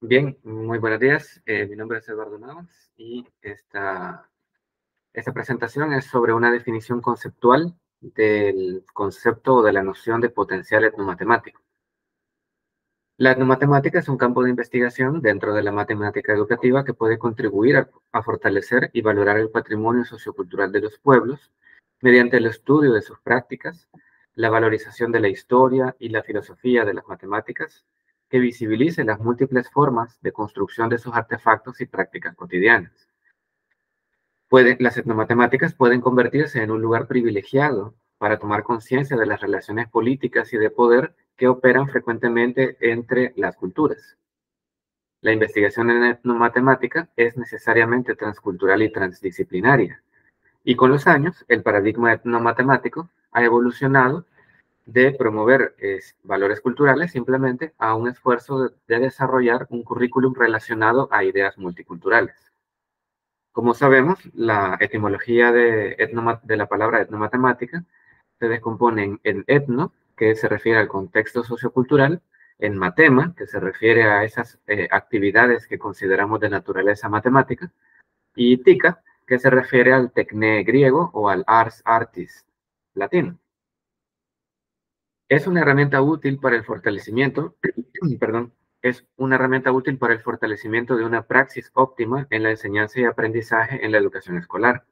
Bien, muy buenos días. Mi nombre es Eduardo Navas y esta presentación es sobre una definición conceptual del concepto o de la noción de potencial etnomatemático. La etnomatemática es un campo de investigación dentro de la matemática educativa que puede contribuir a fortalecer y valorar el patrimonio sociocultural de los pueblos mediante el estudio de sus prácticas, la valorización de la historia y la filosofía de las matemáticas, que visibilice las múltiples formas de construcción de sus artefactos y prácticas cotidianas. Las etnomatemáticas pueden convertirse en un lugar privilegiado para tomar conciencia de las relaciones políticas y de poder que operan frecuentemente entre las culturas. La investigación en etnomatemática es necesariamente transcultural y transdisciplinaria, y con los años el paradigma etnomatemático ha evolucionado de promover valores culturales simplemente a un esfuerzo de desarrollar un currículum relacionado a ideas multiculturales. Como sabemos, la etimología de la palabra etnomatemática se descompone en etno, que se refiere al contexto sociocultural, en matema, que se refiere a esas actividades que consideramos de naturaleza matemática, y tica, que se refiere al tecné griego o al ars artis latino. Es una herramienta útil para el fortalecimiento, perdón, es una herramienta útil para el fortalecimiento de una praxis óptima en la enseñanza y aprendizaje en la educación escolar.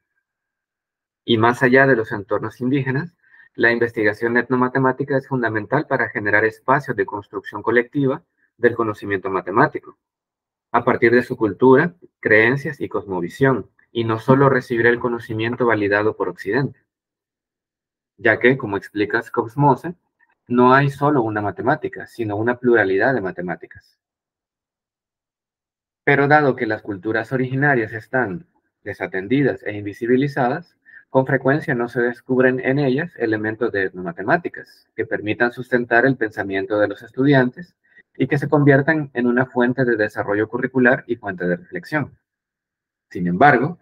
Y más allá de los entornos indígenas, la investigación etnomatemática es fundamental para generar espacios de construcción colectiva del conocimiento matemático, a partir de su cultura, creencias y cosmovisión, y no solo recibir el conocimiento validado por Occidente, ya que, como explica Skobsmose, no hay solo una matemática, sino una pluralidad de matemáticas. Pero dado que las culturas originarias están desatendidas e invisibilizadas, con frecuencia no se descubren en ellas elementos de etnomatemáticas que permitan sustentar el pensamiento de los estudiantes y que se conviertan en una fuente de desarrollo curricular y fuente de reflexión. Sin embargo,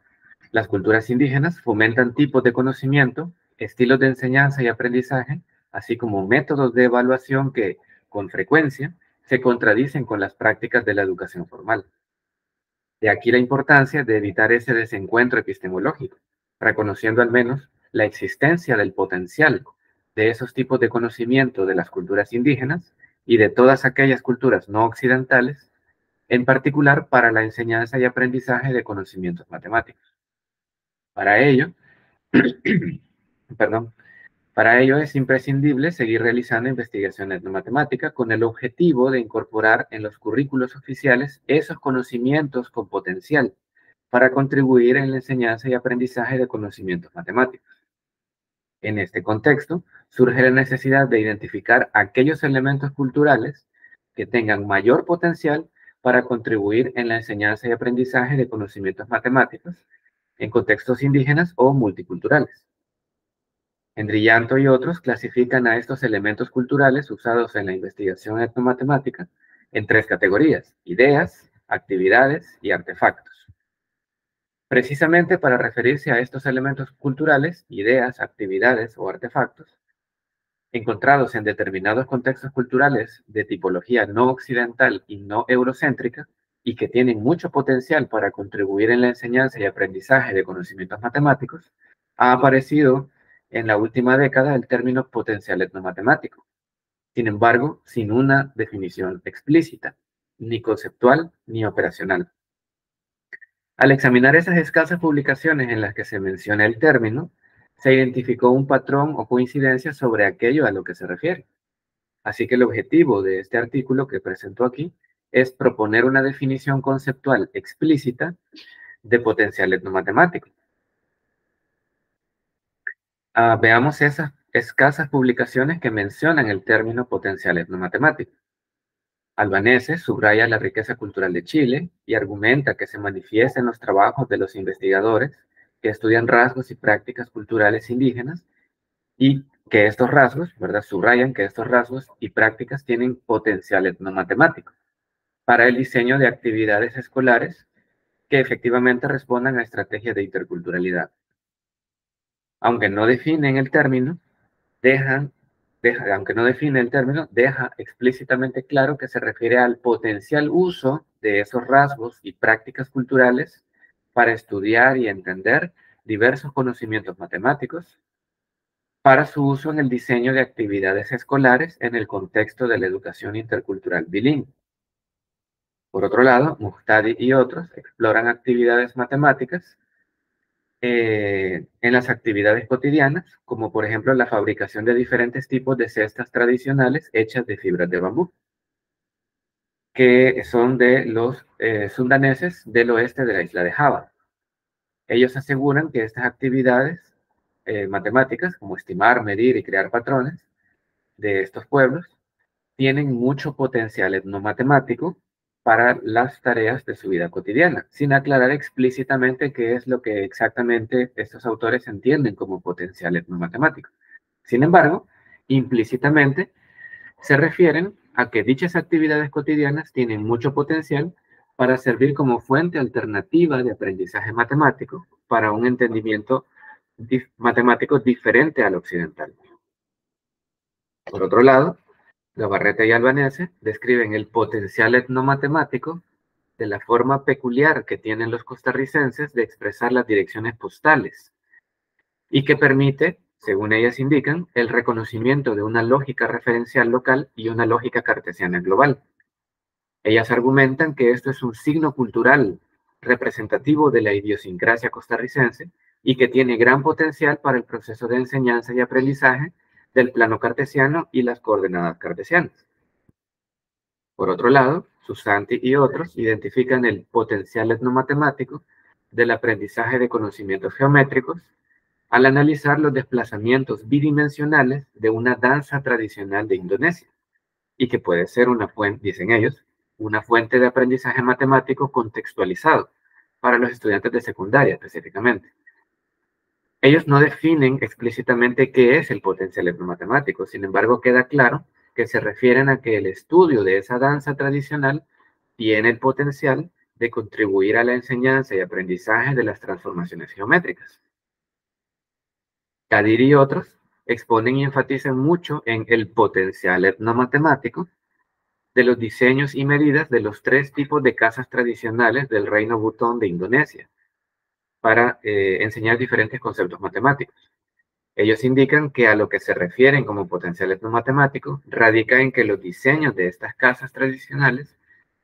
las culturas indígenas fomentan tipos de conocimiento, estilos de enseñanza y aprendizaje, así como métodos de evaluación que, con frecuencia, se contradicen con las prácticas de la educación formal. De aquí la importancia de evitar ese desencuentro epistemológico, reconociendo al menos la existencia del potencial de esos tipos de conocimiento de las culturas indígenas y de todas aquellas culturas no occidentales, en particular para la enseñanza y aprendizaje de conocimientos matemáticos. Para ello, perdón, para ello es imprescindible seguir realizando investigación etnomatemática con el objetivo de incorporar en los currículos oficiales esos conocimientos con potencial para contribuir en la enseñanza y aprendizaje de conocimientos matemáticos. En este contexto, surge la necesidad de identificar aquellos elementos culturales que tengan mayor potencial para contribuir en la enseñanza y aprendizaje de conocimientos matemáticos en contextos indígenas o multiculturales. Endrillanto y otros clasifican a estos elementos culturales usados en la investigación etnomatemática en tres categorías: ideas, actividades y artefactos. Precisamente para referirse a estos elementos culturales, ideas, actividades o artefactos, encontrados en determinados contextos culturales de tipología no occidental y no eurocéntrica, y que tienen mucho potencial para contribuir en la enseñanza y aprendizaje de conocimientos matemáticos, ha aparecido en la última década el término potencial etnomatemático, sin embargo, sin una definición explícita, ni conceptual ni operacional. Al examinar esas escasas publicaciones en las que se menciona el término, se identificó un patrón o coincidencia sobre aquello a lo que se refiere. Así que el objetivo de este artículo que presento aquí es proponer una definición conceptual explícita de potencial etnomatemático. Veamos esas escasas publicaciones que mencionan el término potencial etnomatemático. Albanese subraya la riqueza cultural de Chile y argumenta que se manifiesta en los trabajos de los investigadores que estudian rasgos y prácticas culturales indígenas y que estos rasgos, ¿verdad? Subrayan que estos rasgos y prácticas tienen potencial etnomatemático para el diseño de actividades escolares que efectivamente respondan a estrategias de interculturalidad. Aunque no definen el término, aunque no define el término, deja explícitamente claro que se refiere al potencial uso de esos rasgos y prácticas culturales para estudiar y entender diversos conocimientos matemáticos para su uso en el diseño de actividades escolares en el contexto de la educación intercultural bilingüe. Por otro lado, Muhtadi y otros exploran actividades matemáticas en las actividades cotidianas, como por ejemplo la fabricación de diferentes tipos de cestas tradicionales hechas de fibras de bambú, que son de los sundaneses del oeste de la isla de Java. Ellos aseguran que estas actividades matemáticas, como estimar, medir y crear patrones de estos pueblos, tienen mucho potencial etnomatemático para las tareas de su vida cotidiana, sin aclarar explícitamente qué es lo que exactamente estos autores entienden como potencial etnomatemático. Sin embargo, implícitamente se refieren a que dichas actividades cotidianas tienen mucho potencial para servir como fuente alternativa de aprendizaje matemático para un entendimiento matemático diferente al occidental. Por otro lado, Gabarreta y Albanese describen el potencial etnomatemático de la forma peculiar que tienen los costarricenses de expresar las direcciones postales y que permite, según ellas indican, el reconocimiento de una lógica referencial local y una lógica cartesiana global. Ellas argumentan que esto es un signo cultural representativo de la idiosincrasia costarricense y que tiene gran potencial para el proceso de enseñanza y aprendizaje del plano cartesiano y las coordenadas cartesianas. Por otro lado, Susanti y otros identifican el potencial etnomatemático del aprendizaje de conocimientos geométricos al analizar los desplazamientos bidimensionales de una danza tradicional de Indonesia y que puede ser una fuente, dicen ellos, una fuente de aprendizaje matemático contextualizado para los estudiantes de secundaria específicamente. Ellos no definen explícitamente qué es el potencial etnomatemático, sin embargo queda claro que se refieren a que el estudio de esa danza tradicional tiene el potencial de contribuir a la enseñanza y aprendizaje de las transformaciones geométricas. Kadir y otros exponen y enfatizan mucho en el potencial etnomatemático de los diseños y medidas de los 3 tipos de casas tradicionales del reino Butón de Indonesia para enseñar diferentes conceptos matemáticos. Ellos indican que a lo que se refieren como potencial etnomatemático radica en que los diseños de estas casas tradicionales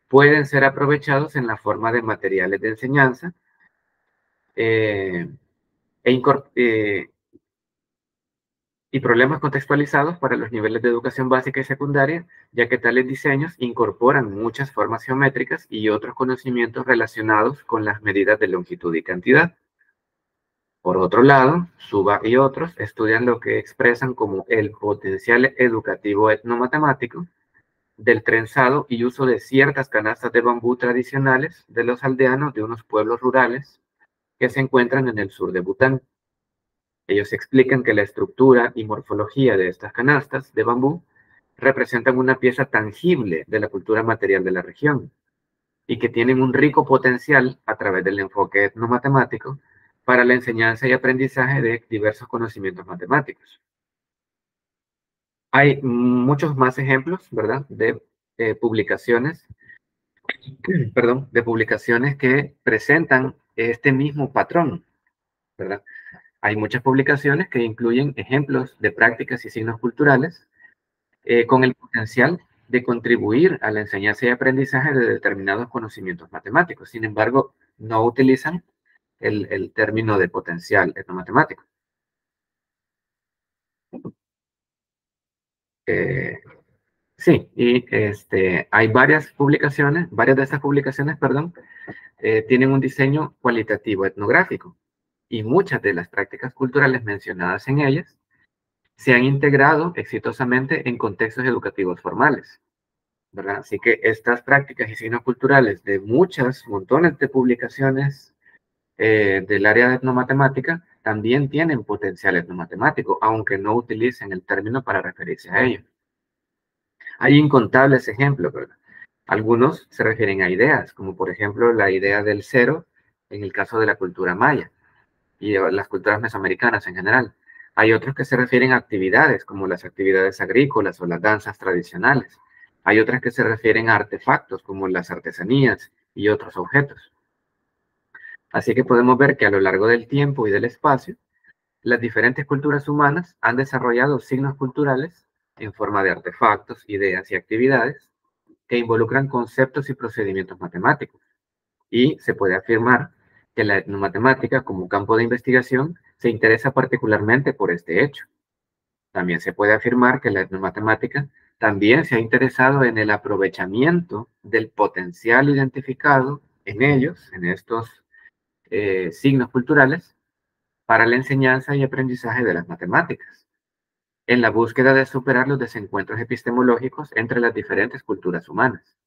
pueden ser aprovechados en la forma de materiales de enseñanza y problemas contextualizados para los niveles de educación básica y secundaria, ya que tales diseños incorporan muchas formas geométricas y otros conocimientos relacionados con las medidas de longitud y cantidad. Por otro lado, Suba y otros estudian lo que expresan como el potencial educativo etnomatemático del trenzado y uso de ciertas canastas de bambú tradicionales de los aldeanos de unos pueblos rurales que se encuentran en el sur de Bután. Ellos explican que la estructura y morfología de estas canastas de bambú representan una pieza tangible de la cultura material de la región y que tienen un rico potencial a través del enfoque etnomatemático para la enseñanza y aprendizaje de diversos conocimientos matemáticos. Hay muchos más ejemplos, ¿verdad?, de publicaciones, de publicaciones que presentan este mismo patrón, ¿verdad? Hay muchas publicaciones que incluyen ejemplos de prácticas y signos culturales con el potencial de contribuir a la enseñanza y aprendizaje de determinados conocimientos matemáticos. Sin embargo, no utilizan el término de potencial etnomatemático. Sí, y hay varias de estas publicaciones, perdón, tienen un diseño cualitativo etnográfico y muchas de las prácticas culturales mencionadas en ellas se han integrado exitosamente en contextos educativos formales, ¿verdad? Así que estas prácticas y signos culturales de montones de publicaciones del área de etnomatemática también tienen potencial etnomatemático, aunque no utilicen el término para referirse a ello. Hay incontables ejemplos, ¿verdad? Algunos se refieren a ideas, como por ejemplo la idea del cero en el caso de la cultura maya y las culturas mesoamericanas en general. Hay otros que se refieren a actividades, como las actividades agrícolas o las danzas tradicionales. Hay otras que se refieren a artefactos, como las artesanías y otros objetos. Así que podemos ver que a lo largo del tiempo y del espacio, las diferentes culturas humanas han desarrollado signos culturales en forma de artefactos, ideas y actividades que involucran conceptos y procedimientos matemáticos. Y se puede afirmar que la etnomatemática como campo de investigación se interesa particularmente por este hecho. También se puede afirmar que la etnomatemática también se ha interesado en el aprovechamiento del potencial identificado en ellos, en estos signos culturales, para la enseñanza y aprendizaje de las matemáticas, en la búsqueda de superar los desencuentros epistemológicos entre las diferentes culturas humanas.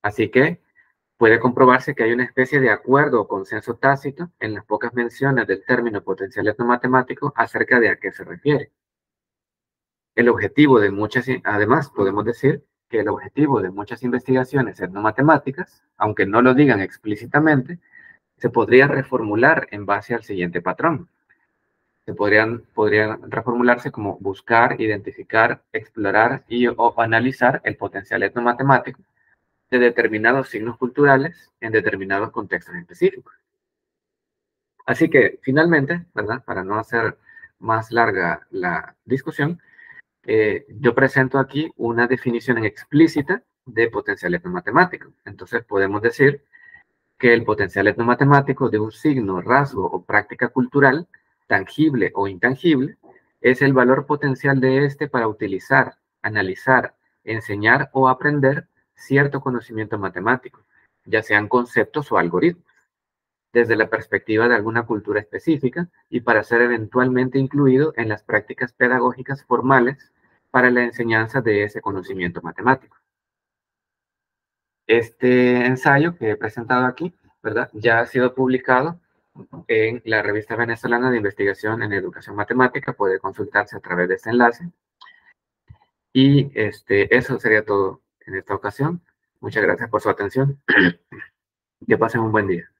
Así que puede comprobarse que hay una especie de acuerdo o consenso tácito en las pocas menciones del término potencial etnomatemático acerca de a qué se refiere. El objetivo de muchas, además, podemos decir que el objetivo de muchas investigaciones etnomatemáticas, aunque no lo digan explícitamente, se podría reformular en base al siguiente patrón. Podrían reformularse como buscar, identificar, explorar o analizar el potencial etnomatemático de determinados signos culturales en determinados contextos específicos. Así que, finalmente, ¿verdad? Para no hacer más larga la discusión, yo presento aquí una definición explícita de potencial etnomatemático. Entonces, podemos decir que el potencial etnomatemático de un signo, rasgo o práctica cultural, tangible o intangible, es el valor potencial de este para utilizar, analizar, enseñar o aprender cierto conocimiento matemático, ya sean conceptos o algoritmos, desde la perspectiva de alguna cultura específica y para ser eventualmente incluido en las prácticas pedagógicas formales para la enseñanza de ese conocimiento matemático. Este ensayo que he presentado aquí, ¿verdad? Ya ha sido publicado en la Revista Venezolana de Investigación en Educación Matemática, puede consultarse a través de este enlace. Y eso sería todo en esta ocasión. Muchas gracias por su atención. Que pasen un buen día.